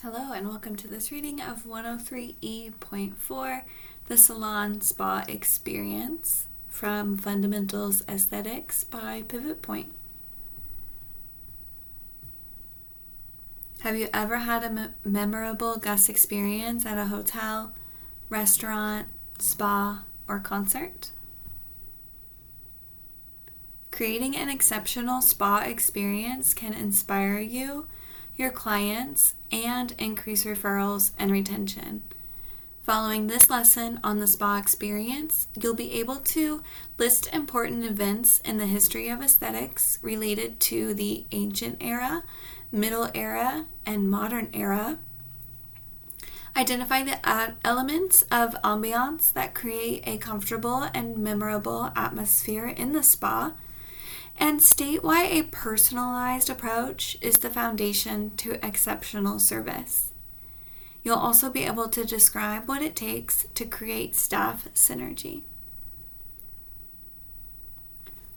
Hello and welcome to this reading of 103E.4, the Salon Spa Experience from Fundamentals Aesthetics by Pivot Point. Have you ever had a memorable guest experience at a hotel, restaurant, spa, or concert? Creating an exceptional spa experience can inspire you, your clients, and increase referrals and retention. Following this lesson on the spa experience, you'll be able to list important events in the history of aesthetics related to the ancient era, middle era, and modern era. Identify the elements of ambiance that create a comfortable and memorable atmosphere in the spa, and state why a personalized approach is the foundation to exceptional service. You'll also be able to describe what it takes to create staff synergy.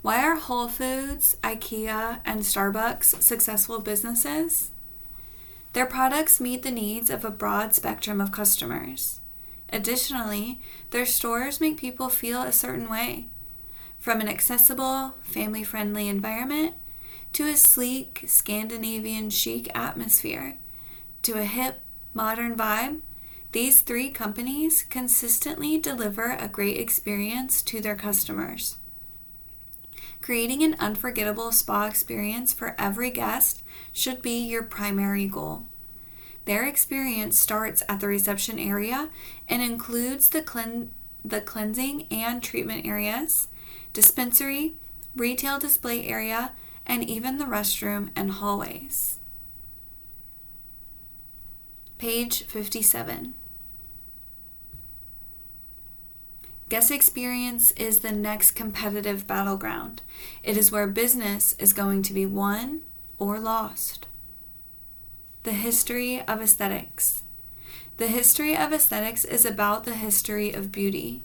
Why are Whole Foods, IKEA, and Starbucks successful businesses? Their products meet the needs of a broad spectrum of customers. Additionally, their stores make people feel a certain way. From an accessible, family-friendly environment, to a sleek, Scandinavian chic atmosphere, to a hip, modern vibe, these three companies consistently deliver a great experience to their customers. Creating an unforgettable spa experience for every guest should be your primary goal. Their experience starts at the reception area and includes the cleansing and treatment areas, dispensary, retail display area, and even the restroom and hallways. Page 57. Guest experience is the next competitive battleground. It is where business is going to be won or lost. The history of aesthetics. The history of aesthetics is about the history of beauty.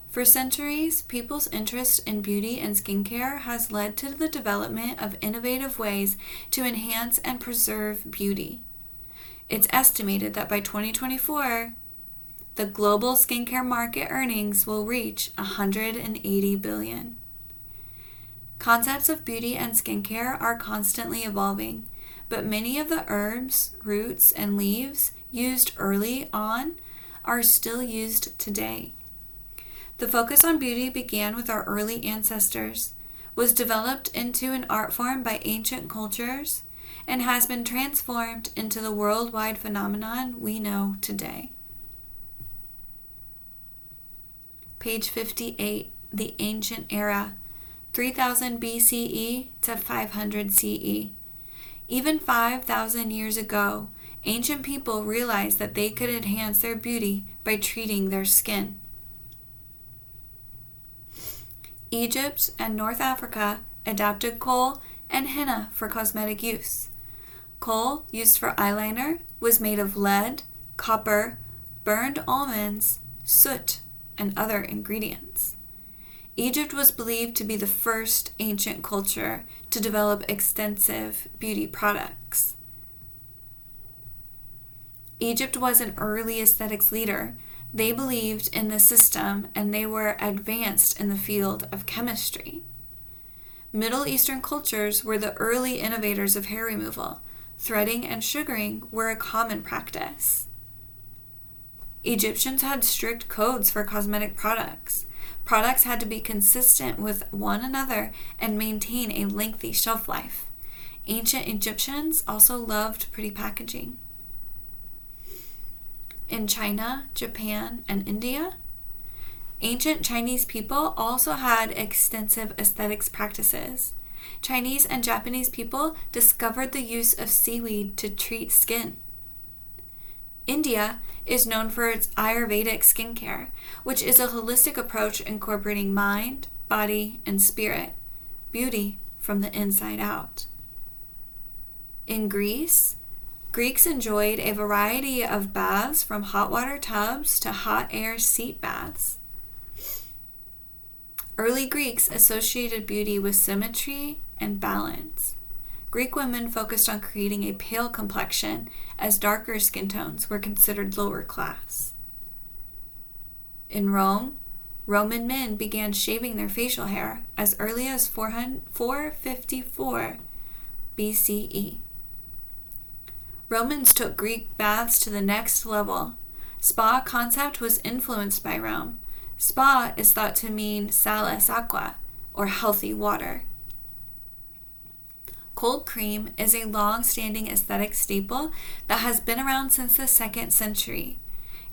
For centuries, people's interest in beauty and skincare has led to the development of innovative ways to enhance and preserve beauty. It's estimated that by 2024, the global skincare market earnings will reach $180 billion. Concepts of beauty and skincare are constantly evolving, but many of the herbs, roots, and leaves used early on are still used today. The focus on beauty began with our early ancestors, was developed into an art form by ancient cultures, and has been transformed into the worldwide phenomenon we know today. Page 58, the Ancient Era, 3000 BCE to 500 CE. Even 5,000 years ago, ancient people realized that they could enhance their beauty by treating their skin. Egypt and North Africa adapted kohl and henna for cosmetic use. Kohl, used for eyeliner, was made of lead, copper, burned almonds, soot, and other ingredients. Egypt was believed to be the first ancient culture to develop extensive beauty products. Egypt was an early aesthetics leader. They believed in the system and they were advanced in the field of chemistry. Middle Eastern cultures were the early innovators of hair removal. Threading and sugaring were a common practice. Egyptians had strict codes for cosmetic products. Products had to be consistent with one another and maintain a lengthy shelf life. Ancient Egyptians also loved pretty packaging. In China, Japan, and India, ancient Chinese people also had extensive aesthetics practices. Chinese and Japanese people discovered the use of seaweed to treat skin. India is known for its Ayurvedic skincare, which is a holistic approach incorporating mind, body, and spirit, beauty from the inside out. In Greece, Greeks enjoyed a variety of baths from hot water tubs to hot air seat baths. Early Greeks associated beauty with symmetry and balance. Greek women focused on creating a pale complexion, as darker skin tones were considered lower class. In Rome, Roman men began shaving their facial hair as early as 454 BCE. Romans took Greek baths to the next level. Spa concept was influenced by Rome. Spa is thought to mean salis aqua, or healthy water. Cold cream is a long-standing aesthetic staple that has been around since the 2nd century.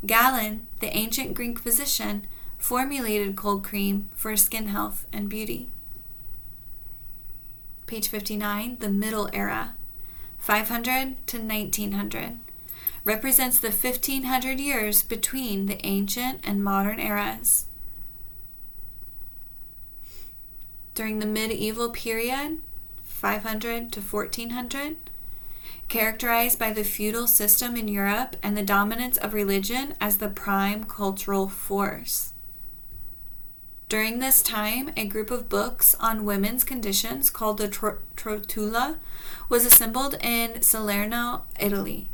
Galen, the ancient Greek physician, formulated cold cream for skin health and beauty. Page 59, the Middle Era, 500 to 1900, represents the 1500 years between the ancient and modern eras. During the medieval period, 500 to 1400, characterized by the feudal system in Europe and the dominance of religion as the prime cultural force. During this time, a group of books on women's conditions called the Trotula was assembled in Salerno, Italy.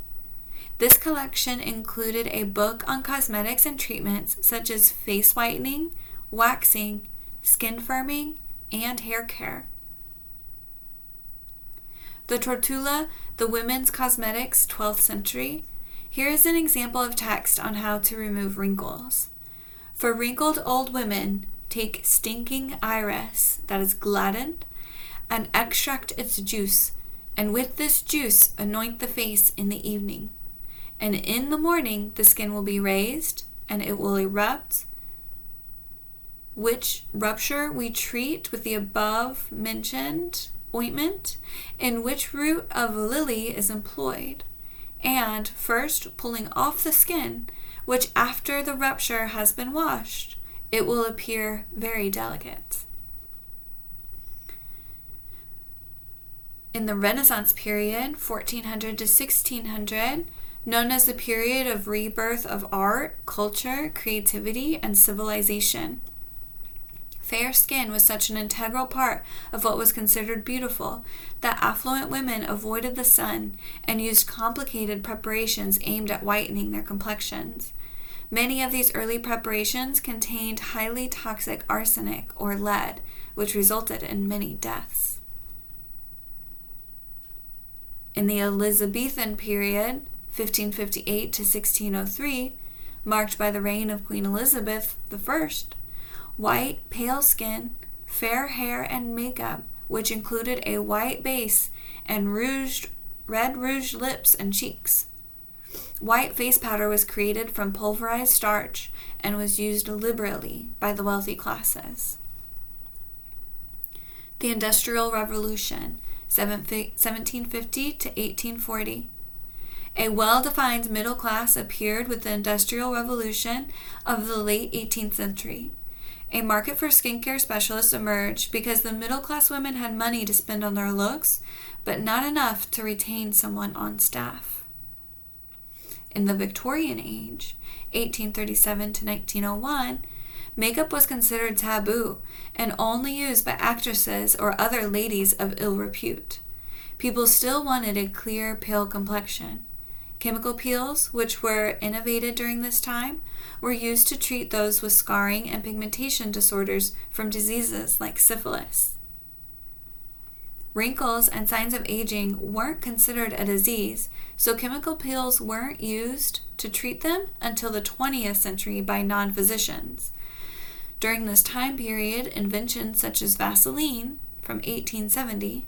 This collection included a book on cosmetics and treatments such as face whitening, waxing, skin firming, and hair care. The Trotula, the Women's Cosmetics, 12th century. Here is an example of text on how to remove wrinkles. For wrinkled old women, take stinking iris that is gladdened and extract its juice, and with this juice anoint the face in the evening. And in the morning the skin will be raised and it will erupt, which rupture we treat with the above mentioned ointment, in which root of lily is employed, and first pulling off the skin, which after the rupture has been washed, it will appear very delicate. In the Renaissance period, 1400 to 1600, known as the period of rebirth of art, culture, creativity, and civilization. Fair skin was such an integral part of what was considered beautiful that affluent women avoided the sun and used complicated preparations aimed at whitening their complexions. Many of these early preparations contained highly toxic arsenic or lead, which resulted in many deaths. In the Elizabethan period, 1558 to 1603, marked by the reign of Queen Elizabeth I, white, pale skin, fair hair, and makeup, which included a white base and red rouged lips and cheeks. White face powder was created from pulverized starch and was used liberally by the wealthy classes. The Industrial Revolution, 1750 to 1840. A well-defined middle class appeared with the Industrial Revolution of the late 18th century. A market for skincare specialists emerged because the middle-class women had money to spend on their looks, but not enough to retain someone on staff. In the Victorian Age, 1837 to 1901, makeup was considered taboo and only used by actresses or other ladies of ill repute. People still wanted a clear, pale complexion. Chemical peels, which were innovated during this time, were used to treat those with scarring and pigmentation disorders from diseases like syphilis. Wrinkles and signs of aging weren't considered a disease, so chemical peels weren't used to treat them until the 20th century by non-physicians. During this time period, inventions such as Vaseline from 1870,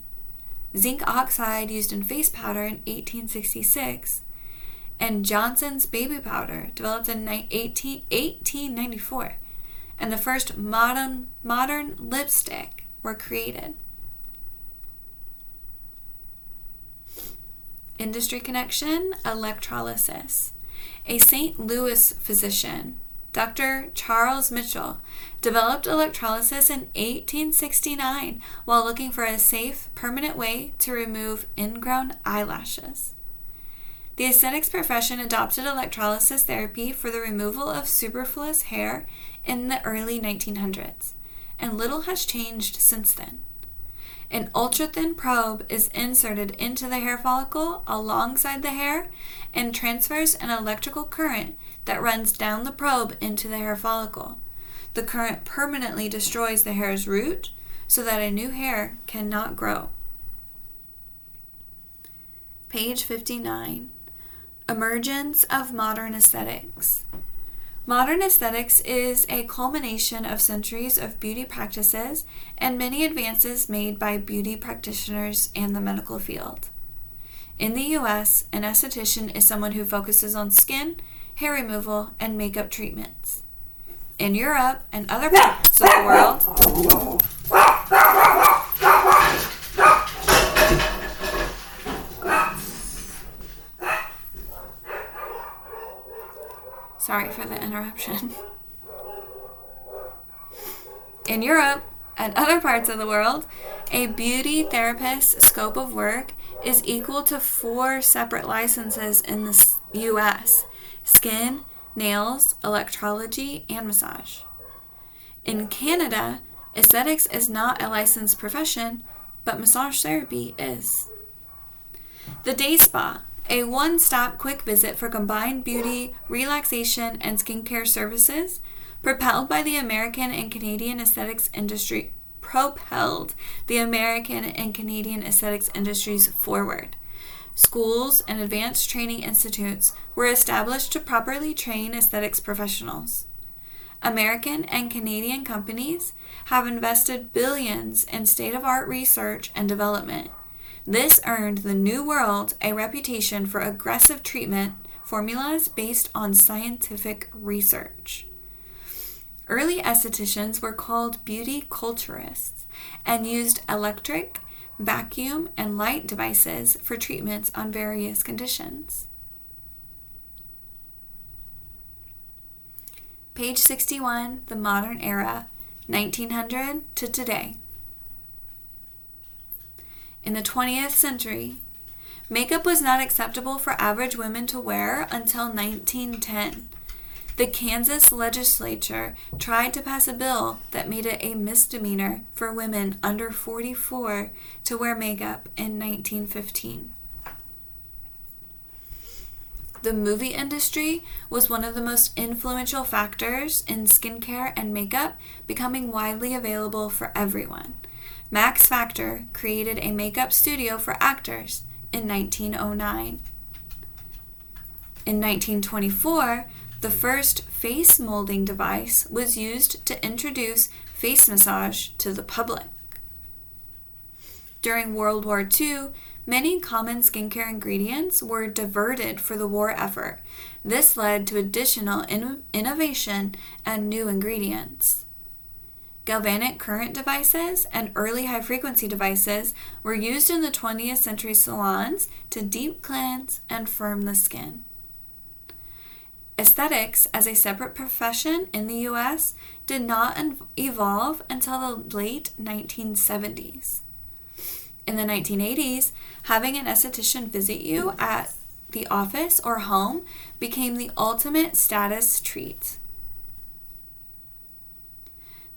zinc oxide used in face powder in 1866, and Johnson's baby powder developed in 1894, and the first modern lipstick were created. Industry connection, electrolysis. A St. Louis physician, Dr. Charles Mitchell, developed electrolysis in 1869 while looking for a safe, permanent way to remove ingrown eyelashes. The aesthetics profession adopted electrolysis therapy for the removal of superfluous hair in the early 1900s, and little has changed since then. An ultra-thin probe is inserted into the hair follicle alongside the hair and transfers an electrical current that runs down the probe into the hair follicle. The current permanently destroys the hair's root so that a new hair cannot grow. Page 59. Emergence of modern aesthetics. Modern aesthetics is a culmination of centuries of beauty practices and many advances made by beauty practitioners and the medical field. In the U.S., an esthetician is someone who focuses on skin, hair removal, and makeup treatments. In Europe and other parts of the world, sorry for the interruption. In Europe and other parts of the world, a beauty therapist's scope of work is equal to 4 separate licenses in the U.S.: skin, nails, electrology, and massage. In Canada, aesthetics is not a licensed profession, but massage therapy is. The day spa, a one-stop quick visit for combined beauty, relaxation, and skincare services, propelled by the American and Canadian aesthetics industry, propelled the American and Canadian aesthetics industries forward. Schools and advanced training institutes were established to properly train aesthetics professionals. American and Canadian companies have invested billions in state-of-the-art research and development. This earned the New World a reputation for aggressive treatment formulas based on scientific research. Early estheticians were called beauty culturists and used electric, vacuum, and light devices for treatments on various conditions. Page 61, the modern era, 1900 to today. In the 20th century, makeup was not acceptable for average women to wear until 1910. The Kansas legislature tried to pass a bill that made it a misdemeanor for women under 44 to wear makeup in 1915. The movie industry was one of the most influential factors in skincare and makeup becoming widely available for everyone. Max Factor created a makeup studio for actors in 1909. In 1924, the first face molding device was used to introduce face massage to the public. During World War II, many common skincare ingredients were diverted for the war effort. This led to additional innovation and new ingredients. Galvanic current devices and early high-frequency devices were used in the 20th century salons to deep cleanse and firm the skin. Aesthetics as a separate profession in the U.S. did not evolve until the late 1970s. In the 1980s, having an esthetician visit you at the office or home became the ultimate status treat.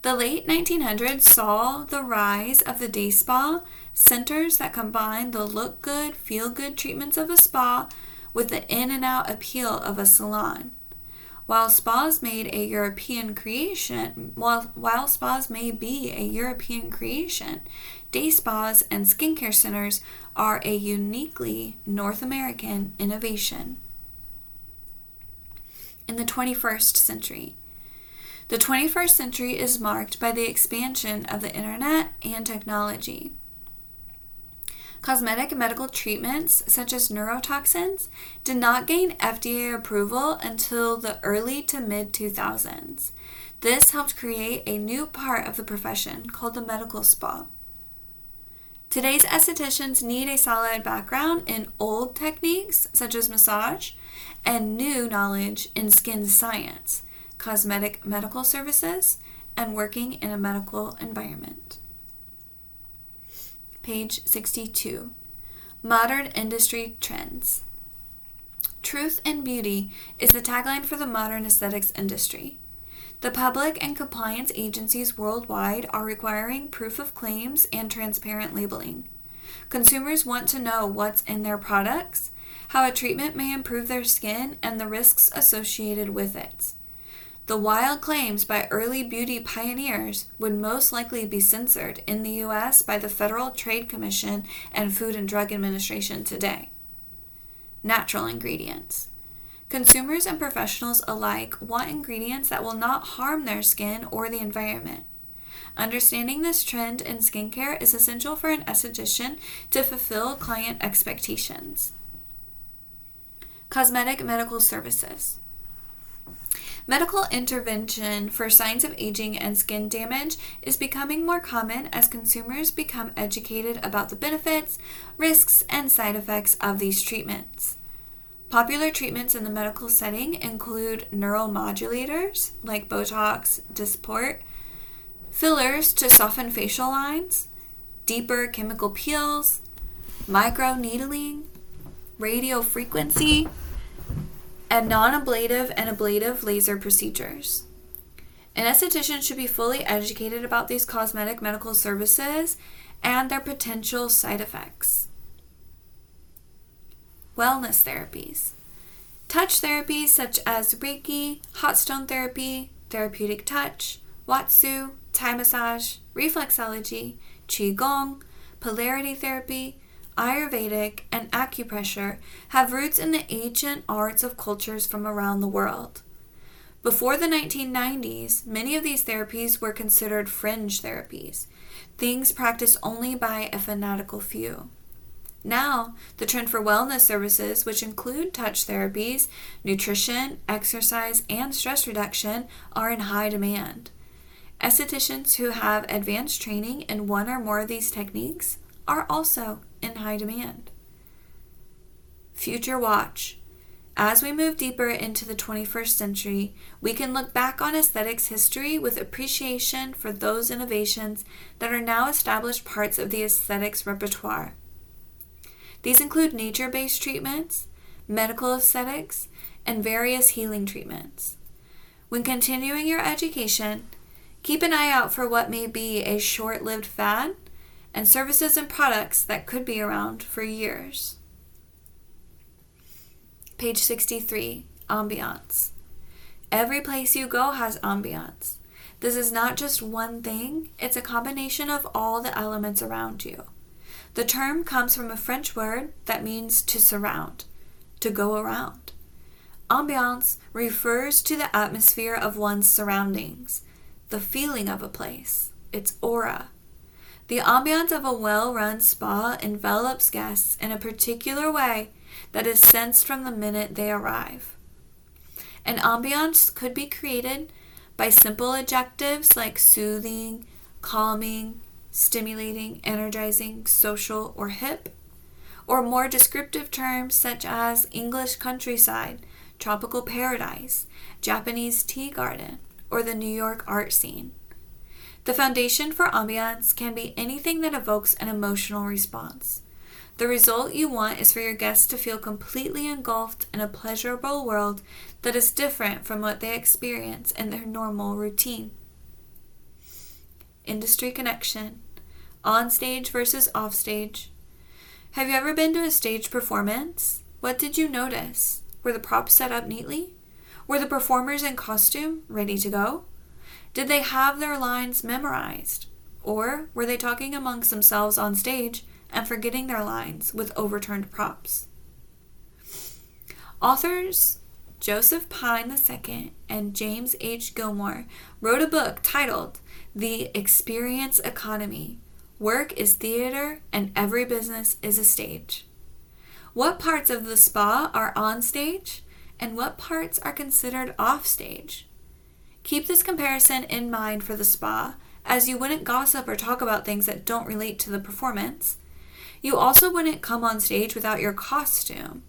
The late 1900s saw the rise of the day spa, centers that combined the look-good, feel-good treatments of a spa with the in-and-out appeal of a salon. While spas may be a European creation, day spas and skincare centers are a uniquely North American innovation. In the 21st century, the 21st century is marked by the expansion of the internet and technology. Cosmetic and medical treatments, such as neurotoxins, did not gain FDA approval until the early to mid-2000s. This helped create a new part of the profession called the medical spa. Today's estheticians need a solid background in old techniques, such as massage, and new knowledge in skin science, cosmetic medical services, and working in a medical environment. Page 62. Modern industry trends. Truth and beauty is the tagline for the modern aesthetics industry. The public and compliance agencies worldwide are requiring proof of claims and transparent labeling. Consumers want to know what's in their products, how a treatment may improve their skin, and the risks associated with it. The wild claims by early beauty pioneers would most likely be censored in the U.S. by the Federal Trade Commission and Food and Drug Administration today. Natural ingredients. Consumers and professionals alike want ingredients that will not harm their skin or the environment. Understanding this trend in skincare is essential for an esthetician to fulfill client expectations. Cosmetic medical services. Medical intervention for signs of aging and skin damage is becoming more common as consumers become educated about the benefits, risks, and side effects of these treatments. Popular treatments in the medical setting include neuromodulators like Botox, Dysport, fillers to soften facial lines, deeper chemical peels, microneedling, radiofrequency, and non-ablative and ablative laser procedures. An esthetician should be fully educated about these cosmetic medical services and their potential side effects. Wellness therapies. Touch therapies such as Reiki, hot stone therapy, therapeutic touch, Watsu, Thai massage, reflexology, Qigong, polarity therapy, Ayurvedic, and acupressure have roots in the ancient arts of cultures from around the world. Before the 1990s, many of these therapies were considered fringe therapies, things practiced only by a fanatical few. Now, the trend for wellness services, which include touch therapies, nutrition, exercise, and stress reduction, are in high demand. Estheticians who have advanced training in one or more of these techniques are also in high demand. Future Watch. As we move deeper into the 21st century, we can look back on aesthetics history with appreciation for those innovations that are now established parts of the aesthetics repertoire. These include nature-based treatments, medical aesthetics, and various healing treatments. When continuing your education, keep an eye out for what may be a short-lived fad and services and products that could be around for years. Page 63, Ambiance. Every place you go has ambiance. This is not just one thing, it's a combination of all the elements around you. The term comes from a French word that means to surround, to go around. Ambiance refers to the atmosphere of one's surroundings, the feeling of a place, its aura. The ambiance of a well-run spa envelops guests in a particular way that is sensed from the minute they arrive. An ambiance could be created by simple adjectives like soothing, calming, stimulating, energizing, social, or hip, or more descriptive terms such as English countryside, tropical paradise, Japanese tea garden, or the New York art scene. The foundation for ambiance can be anything that evokes an emotional response. The result you want is for your guests to feel completely engulfed in a pleasurable world that is different from what they experience in their normal routine. Industry connection. On-stage versus off-stage. Have you ever been to a stage performance? What did you notice? Were the props set up neatly? Were the performers in costume ready to go? Did they have their lines memorized? Or were they talking amongst themselves on stage and forgetting their lines with overturned props? Authors Joseph Pine II and James H. Gilmore wrote a book titled The Experience Economy. Work is theater and every business is a stage. What parts of the spa are on stage and what parts are considered off stage? Keep this comparison in mind for the spa, as you wouldn't gossip or talk about things that don't relate to the performance. You also wouldn't come on stage without your costume,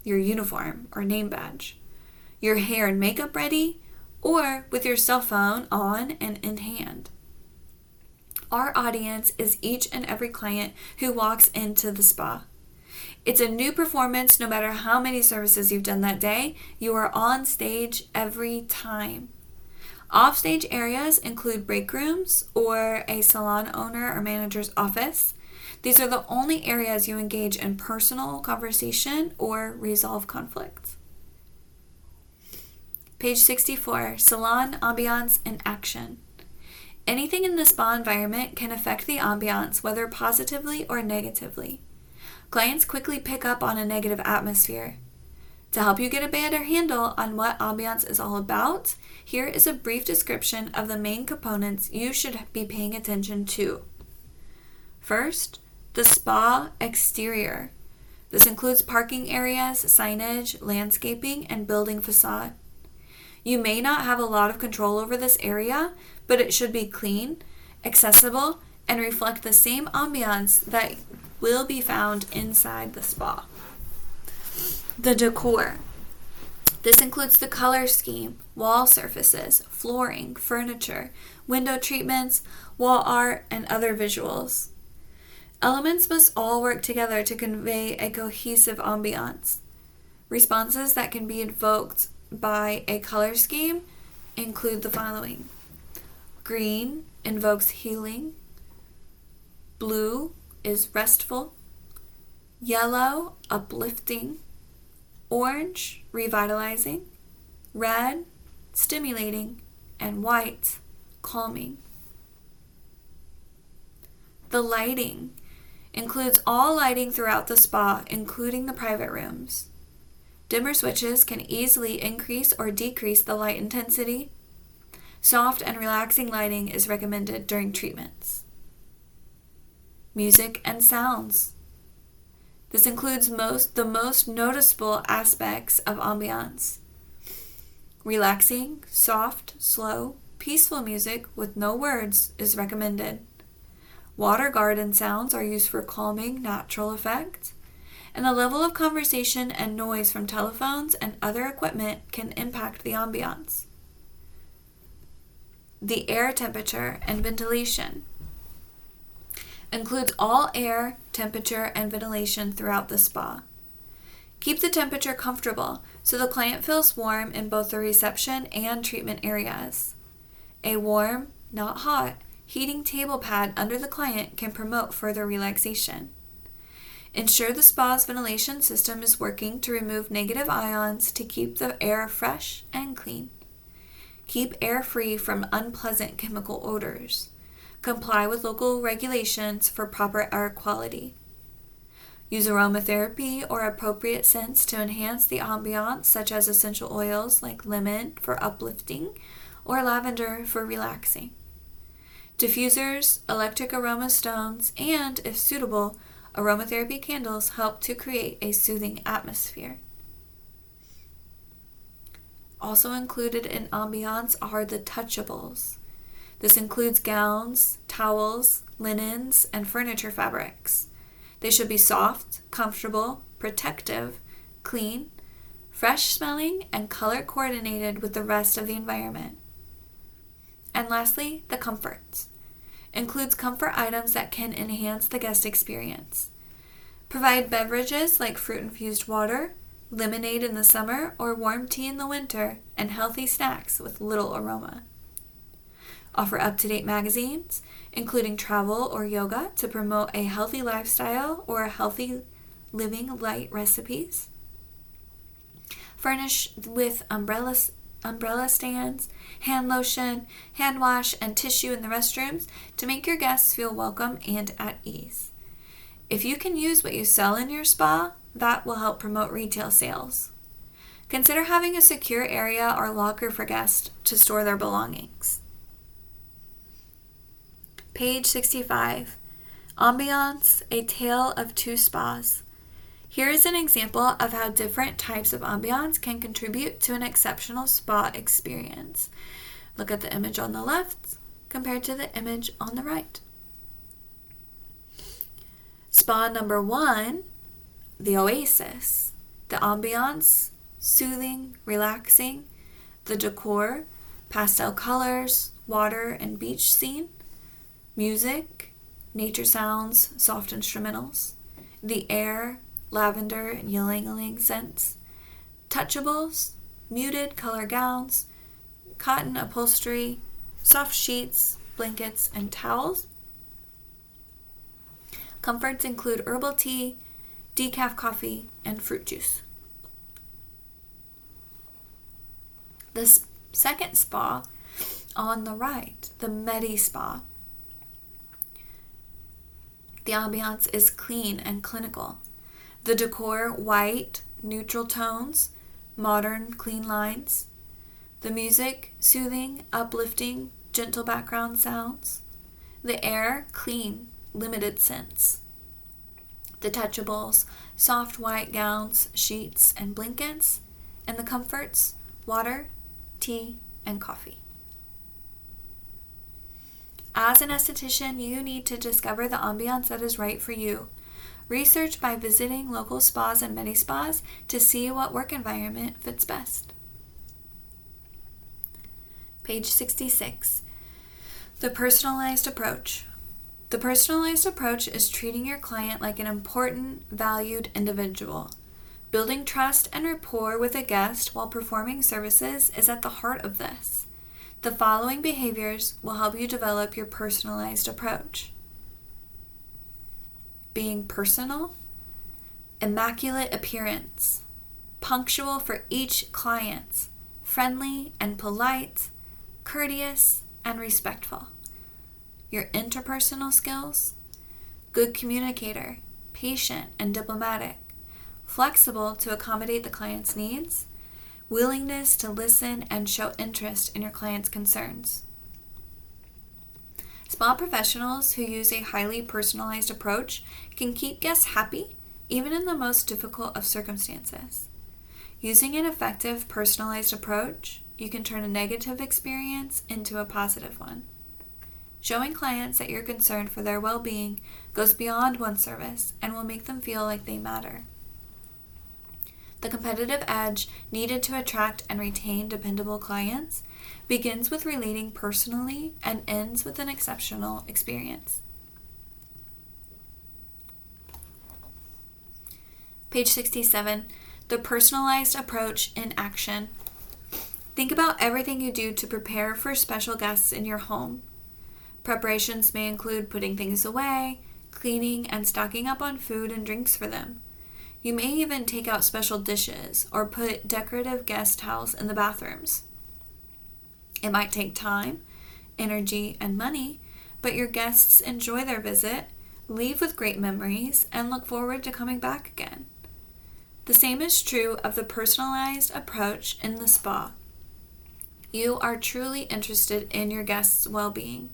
your uniform or name badge, your hair and makeup ready, or with your cell phone on and in hand. Our audience is each and every client who walks into the spa. It's a new performance no matter how many services you've done that day. You are on stage every time. Offstage areas include break rooms or a salon owner or manager's office. These are the only areas you engage in personal conversation or resolve conflicts. Page 64, salon ambiance and action. Anything in the spa environment can affect the ambiance, whether positively or negatively. Clients quickly pick up on a negative atmosphere. To help you get a better handle on what ambiance is all about, here is a brief description of the main components you should be paying attention to. First, the spa exterior. This includes parking areas, signage, landscaping, and building facade. You may not have a lot of control over this area, but it should be clean, accessible, and reflect the same ambiance that will be found inside the spa. The decor. This includes the color scheme, wall surfaces, flooring, furniture, window treatments, wall art, and other visuals. Elements must all work together to convey a cohesive ambiance. Responses that can be evoked by a color scheme include the following. Green invokes healing. Blue is restful. Yellow, uplifting. Orange, revitalizing. Red, stimulating. And white, calming. The lighting includes all lighting throughout the spa, including the private rooms. Dimmer switches can easily increase or decrease the light intensity. Soft and relaxing lighting is recommended during treatments. Music and sounds. This includes the most noticeable aspects of ambiance. Relaxing, soft, slow, peaceful music with no words is recommended. Water garden sounds are used for calming, natural effect. And the level of conversation and noise from telephones and other equipment can impact the ambiance. The air temperature and ventilation includes all air, temperature, and ventilation throughout the spa. Keep the temperature comfortable so the client feels warm in both the reception and treatment areas. A warm, not hot, heating table pad under the client can promote further relaxation. Ensure the spa's ventilation system is working to remove negative ions to keep the air fresh and clean. Keep air free from unpleasant chemical odors. Comply with local regulations for proper air quality. Use aromatherapy or appropriate scents to enhance the ambiance, such as essential oils like lemon for uplifting or lavender for relaxing. Diffusers, electric aroma stones, and, if suitable, aromatherapy candles help to create a soothing atmosphere. Also included in ambiance are the touchables. This includes gowns, towels, linens, and furniture fabrics. They should be soft, comfortable, protective, clean, fresh smelling, and color coordinated with the rest of the environment. And lastly, the comforts. Includes comfort items that can enhance the guest experience. Provide beverages like fruit-infused water, lemonade in the summer, or warm tea in the winter, and healthy snacks with little aroma. Offer up-to-date magazines, including travel or yoga, to promote a healthy lifestyle or a healthy living light recipes. Furnish with umbrella stands, hand lotion, hand wash, and tissue in the restrooms to make your guests feel welcome and at ease. If you can use what you sell in your spa, that will help promote retail sales. Consider having a secure area or locker for guests to store their belongings. Page 65. Ambiance, a tale of two spas. Here is an example of how different types of ambiance can contribute to an exceptional spa experience. Look at the image on the left compared to the image on the right. Spa number 1, the Oasis. The ambiance, soothing, relaxing. The decor, pastel colors, water and beach scene. Music, nature sounds, soft instrumentals. The air, lavender and ylang-ylang scents. Touchables, muted color gowns, cotton upholstery, soft sheets, blankets, and towels. Comforts include herbal tea, decaf coffee, and fruit juice. The second spa on the right, the Medi Spa. The ambiance is clean and clinical. The decor, white, neutral tones, modern, clean lines. The music, soothing, uplifting, gentle background sounds. The air, clean, limited scents. The touchables, soft white gowns, sheets, and blankets. And the comforts, water, tea, and coffee. As an esthetician, you need to discover the ambiance that is right for you. Research by visiting local spas and medi spas to see what work environment fits best. Page 66. The personalized approach. The personalized approach is treating your client like an important, valued individual. Building trust and rapport with a guest while performing services is at the heart of this. The following behaviors will help you develop your personalized approach. Being personal, immaculate appearance, punctual for each client, friendly and polite, courteous and respectful. Your interpersonal skills, good communicator, patient and diplomatic, flexible to accommodate the client's needs, willingness to listen and show interest in your client's concerns. Spa professionals who use a highly personalized approach can keep guests happy even in the most difficult of circumstances. Using an effective personalized approach, you can turn a negative experience into a positive one. Showing clients that you're concerned for their well-being goes beyond one service and will make them feel like they matter. The competitive edge needed to attract and retain dependable clients begins with relating personally and ends with an exceptional experience. Page 67, the personalized approach in action. Think about everything you do to prepare for special guests in your home. Preparations may include putting things away, cleaning, and stocking up on food and drinks for them. You may even take out special dishes or put decorative guest towels in the bathrooms. It might take time, energy, and money, but your guests enjoy their visit, leave with great memories, and look forward to coming back again. The same is true of the personalized approach in the spa. You are truly interested in your guests' well-being.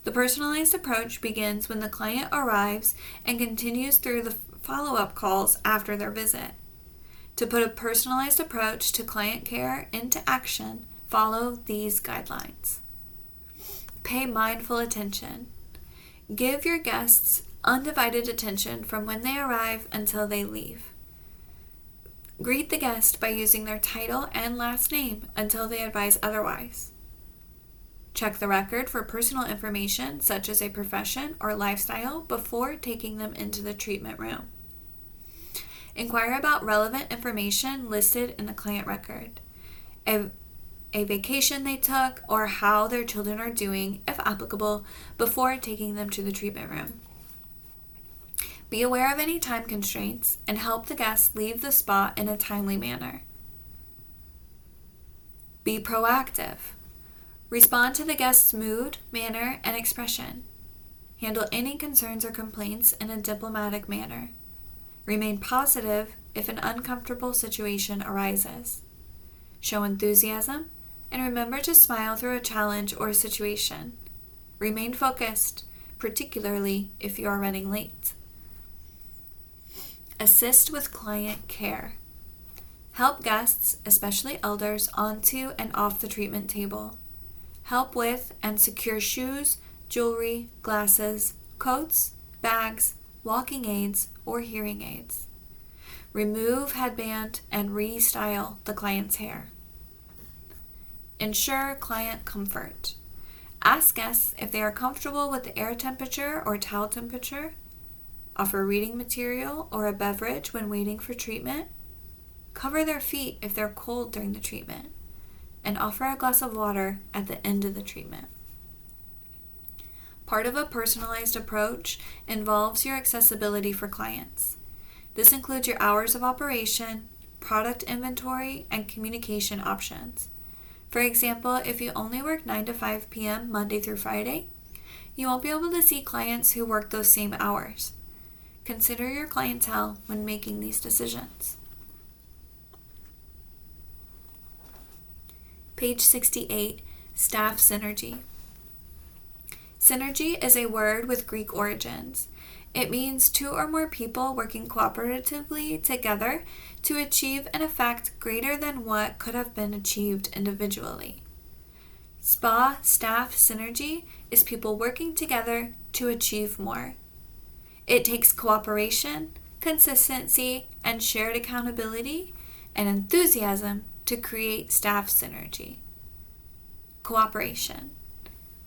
The personalized approach begins when the client arrives and continues through the follow-up calls after their visit. To put a personalized approach to client care into action, follow these guidelines. Pay mindful attention. Give your guests undivided attention from when they arrive until they leave. Greet the guest by using their title and last name until they advise otherwise. Check the record for personal information such as a profession or lifestyle before taking them into the treatment room. Inquire about relevant information listed in the client record, a vacation they took, or how their children are doing, if applicable, before taking them to the treatment room. Be aware of any time constraints and help the guests leave the spa in a timely manner. Be proactive. Respond to the guest's mood, manner, and expression. Handle any concerns or complaints in a diplomatic manner. Remain positive if an uncomfortable situation arises. Show enthusiasm and remember to smile through a challenge or a situation. Remain focused, particularly if you are running late. Assist with client care. Help guests, especially elders, onto and off the treatment table. Help with and secure shoes, jewelry, glasses, coats, bags, walking aids, or hearing aids. Remove headband and restyle the client's hair. Ensure client comfort. Ask guests if they are comfortable with the air temperature or towel temperature. Offer reading material or a beverage when waiting for treatment. Cover their feet if they're cold during the treatment. and offer a glass of water at the end of the treatment. Part of a personalized approach involves your accessibility for clients. This includes your hours of operation, product inventory, and communication options. For example, if you only work 9 to 5 p.m. Monday through Friday, you won't be able to see clients who work those same hours. Consider your clientele when making these decisions. Page 68, Staff Synergy. Synergy is a word with Greek origins. It means two or more people working cooperatively together to achieve an effect greater than what could have been achieved individually. Spa staff synergy is people working together to achieve more. It takes cooperation, consistency, and shared accountability and enthusiasm to create staff synergy. Cooperation.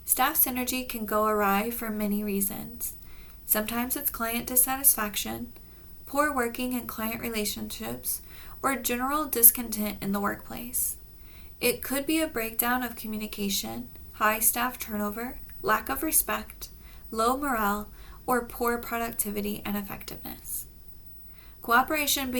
Staff synergy can go awry for many reasons. Sometimes it's client dissatisfaction, poor working and client relationships, or general discontent in the workplace. It could be a breakdown of communication, high staff turnover, lack of respect, low morale, or poor productivity and effectiveness. Cooperation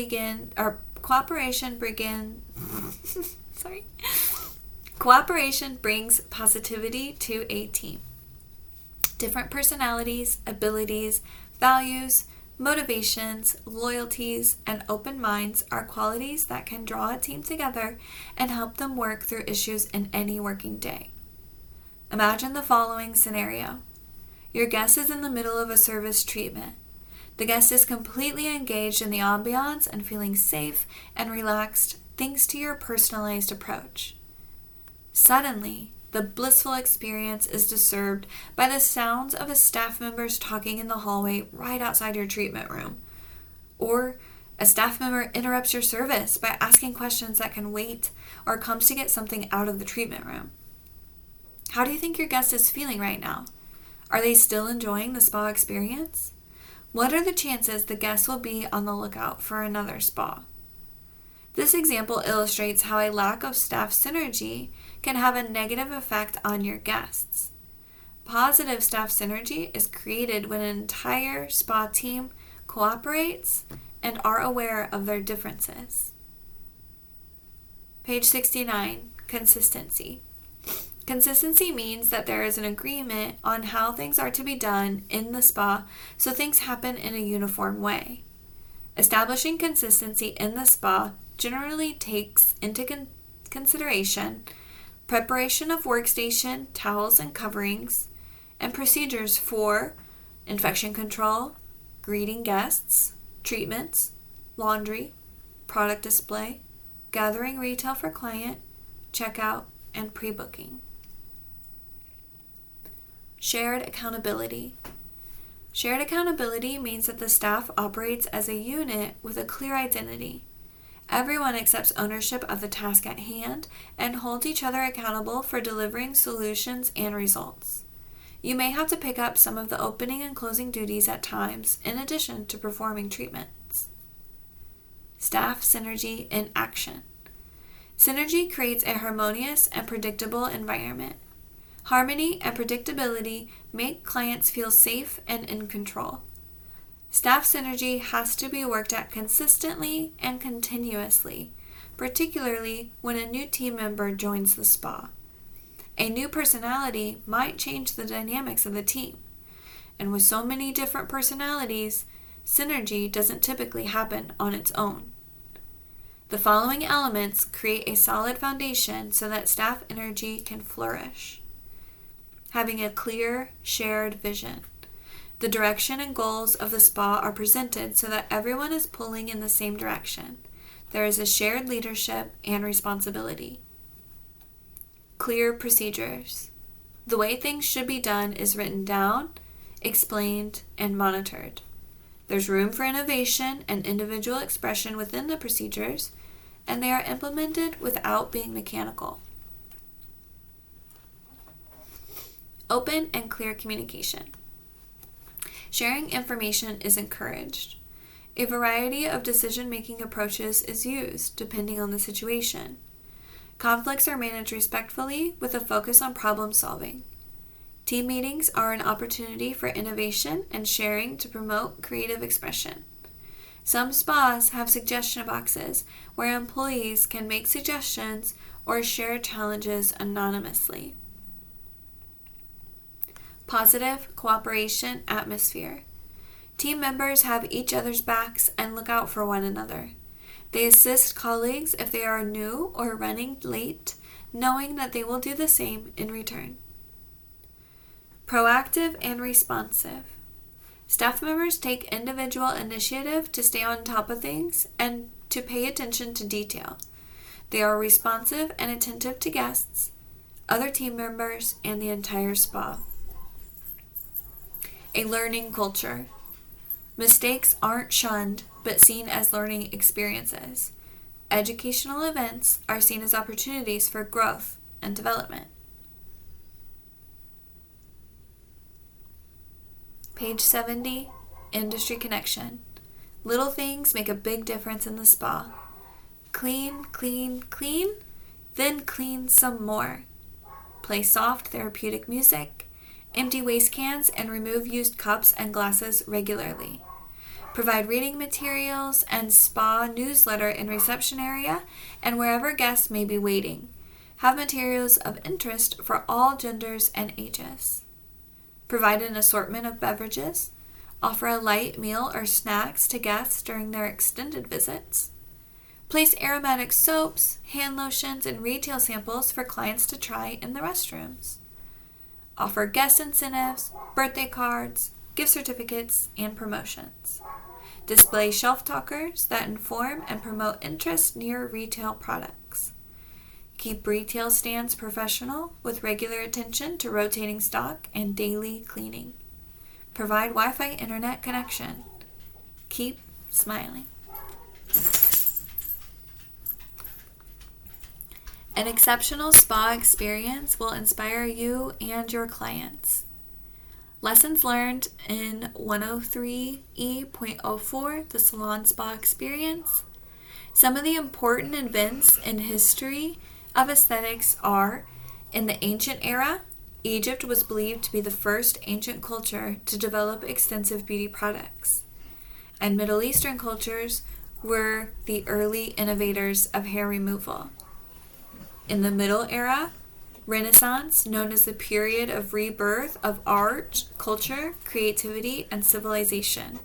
brings positivity to a team. Different personalities, abilities, values, motivations, loyalties, and open minds are qualities that can draw a team together and help them work through issues in any working day. Imagine the following scenario. Your guest is in the middle of a service treatment. The guest is completely engaged in the ambiance and feeling safe and relaxed thanks to your personalized approach. Suddenly, the blissful experience is disturbed by the sounds of a staff member's talking in the hallway right outside your treatment room. Or a staff member interrupts your service by asking questions that can wait or comes to get something out of the treatment room. How do you think your guest is feeling right now? Are they still enjoying the spa experience? What are the chances the guest will be on the lookout for another spa? This example illustrates how a lack of staff synergy can have a negative effect on your guests. Positive staff synergy is created when an entire spa team cooperates and are aware of their differences. Page 69, Consistency. Consistency means that there is an agreement on how things are to be done in the spa so things happen in a uniform way. Establishing consistency in the spa generally takes into consideration preparation of workstation, towels and coverings, and procedures for infection control, greeting guests, treatments, laundry, product display, gathering retail for client, checkout, and pre-booking. Shared accountability. Shared accountability means that the staff operates as a unit with a clear identity. Everyone accepts ownership of the task at hand and holds each other accountable for delivering solutions and results. You may have to pick up some of the opening and closing duties at times in addition to performing treatments. Staff synergy in action. Synergy creates a harmonious and predictable environment. Harmony and predictability make clients feel safe and in control. Staff synergy has to be worked at consistently and continuously, particularly when a new team member joins the spa. A new personality might change the dynamics of the team, and with so many different personalities, synergy doesn't typically happen on its own. The following elements create a solid foundation so that staff energy can flourish. Having a clear, shared vision. The direction and goals of the spa are presented so that everyone is pulling in the same direction. There is a shared leadership and responsibility. Clear procedures. The way things should be done is written down, explained, and monitored. There's room for innovation and individual expression within the procedures, and they are implemented without being mechanical. Open and clear communication. Sharing information is encouraged. A variety of decision-making approaches is used depending on the situation. Conflicts are managed respectfully with a focus on problem solving. Team meetings are an opportunity for innovation and sharing to promote creative expression. Some spas have suggestion boxes where employees can make suggestions or share challenges anonymously. Positive cooperation atmosphere. Team members have each other's backs and look out for one another. They assist colleagues if they are new or running late, knowing that they will do the same in return. Proactive and responsive. Staff members take individual initiative to stay on top of things and to pay attention to detail. They are responsive and attentive to guests, other team members, and the entire spa. A learning culture. Mistakes aren't shunned, but seen as learning experiences. Educational events are seen as opportunities for growth and development. Page 70, Industry Connection. Little things make a big difference in the spa. Clean, clean, clean, then clean some more. Play soft, therapeutic music. Empty waste cans and remove used cups and glasses regularly. Provide reading materials and spa newsletter in reception area and wherever guests may be waiting. Have materials of interest for all genders and ages. Provide an assortment of beverages. Offer a light meal or snacks to guests during their extended visits. Place aromatic soaps, hand lotions, and retail samples for clients to try in the restrooms. Offer guest incentives, birthday cards, gift certificates, and promotions. Display shelf talkers that inform and promote interest near retail products. Keep retail stands professional with regular attention to rotating stock and daily cleaning. Provide Wi-Fi internet connection. Keep smiling. An exceptional spa experience will inspire you and your clients. Lessons learned in 103E.4, the Salon Spa Experience. Some of the important events in history of aesthetics are: in the ancient era, Egypt was believed to be the first ancient culture to develop extensive beauty products, and Middle Eastern cultures were the early innovators of hair removal. In the Middle Era, Renaissance, known as the period of rebirth of art, culture, creativity, and civilization.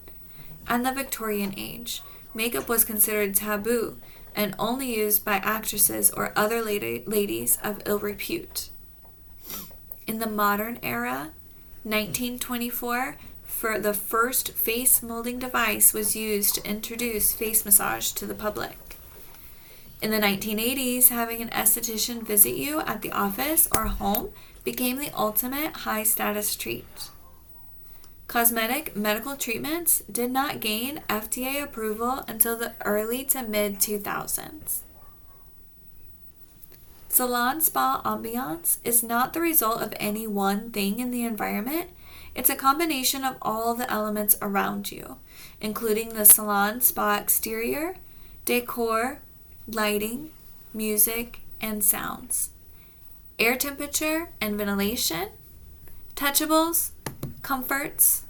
And the Victorian Age, makeup was considered taboo and only used by actresses or other ladies of ill repute. In the modern era, 1924, for the first face molding device was used to introduce face massage to the public. In the 1980s, having an esthetician visit you at the office or home became the ultimate high-status treat. Cosmetic medical treatments did not gain FDA approval until the early to mid-2000s. Salon spa ambiance is not the result of any one thing in the environment. It's a combination of all the elements around you, including the salon spa exterior, decor, lighting, music, and sounds, air temperature and ventilation, touchables, comforts.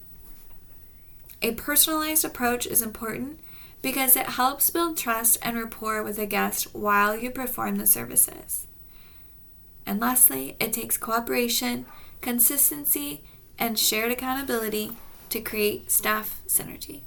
A personalized approach is important because it helps build trust and rapport with a guest while you perform the services. And lastly, it takes cooperation, consistency, and shared accountability to create staff synergy.